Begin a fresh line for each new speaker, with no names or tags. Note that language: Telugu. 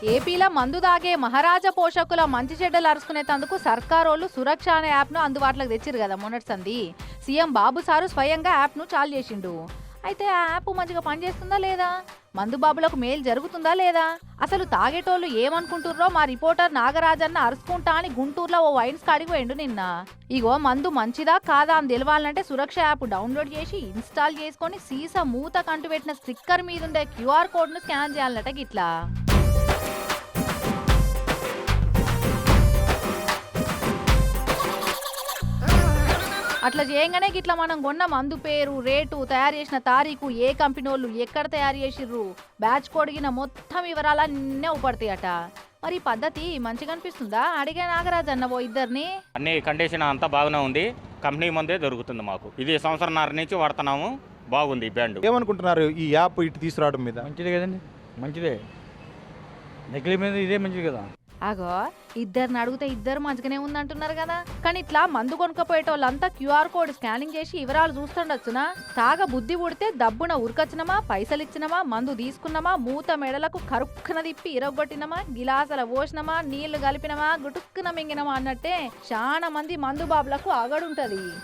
ఏపీలో మందు దాగే మహారాజా పోషకుల మంచి చెడ్డలు అరుచుకునేందుకు సర్కారోళ్ళు సురక్ష అనే యాప్ను అందుబాటులోకి తెచ్చిరు కదా మొన్నటి సంది. సీఎం బాబు సారు స్వయంగా యాప్ను చాలు చేసిండు. అయితే ఆ యాప్ మంచిగా పనిచేస్తుందా లేదా, మందు బాబులకు మేలు జరుగుతుందా లేదా, అసలు తాగేటోళ్ళు ఏమనుకుంటుర్రో మా రిపోర్టర్ నాగరాజన్న అరుచుకుంటా అని గుంటూరులో ఓ వైన్స్ కాడికి పోయిండు నిన్న. ఇగో మందు మంచిదా కాదా అని తెలవాలంటే సురక్ష యాప్ డౌన్లోడ్ చేసి ఇన్స్టాల్ చేసుకొని సీసా మూత కంటు పెట్టిన స్టిక్కర్ మీదుండే క్యూఆర్ కోడ్ను స్కాన్ చేయాలన్నట గిట్లా. అట్లా చేయగానే గిట్లా మనం కొన్న మందు పేరు, రేటు, తయారు చేసిన తారీఖు, ఏ కంపెనీ వాళ్ళు ఎక్కడ తయారు చేసిర్రు, బ్యాచ్ కొడిగిన మొత్తం వివరాలన్నీ ఉపడతాయట. మరి ఈ పద్ధతి మంచిగా అనిపిస్తుందా? అడిగే నాగరాజ్ అన్నవో ఇద్దరిని.
అన్ని కండిషన్ అంతా బాగానే ఉంది. కంపెనీ ముందే దొరుకుతుంది మాకు. ఇది సంవత్సరంన్నర నుంచి వాడుతున్నాము. బాగుంది బ్రాండ్.
ఏమనుకుంటున్నారు ఈ యాప్ ఇటు తీసుకురావడం మీద?
మంచిదే కదండి, మంచిదే. నకిలీ మీద ఇదే మంచిది కదా.
అగో ఇద్దరిని అడిగితే ఇద్దరు మంచిగానే ఉందంటున్నారు కదా. కానీ ఇట్లా మందు కొనుక్కపోయేటోళ్ళంతా క్యూఆర్ కోడ్ స్కానింగ్ చేసి వివరాలు చూస్తుండొచ్చునా? తాగ బుద్ధి పుడితే దబ్బున ఉరకొచ్చినమా, పైసలు ఇచ్చినమా, మందు తీసుకున్నామా, మూత మెడలకు కరుక్కున తిప్పి ఇరగొట్టినమా, గిలాసల పోసినమా, నీళ్లు కలిపినమా, గుటుక్కున మింగినమా అన్నట్టే చాలా మంది మందు బాబులకు అగడుంటది.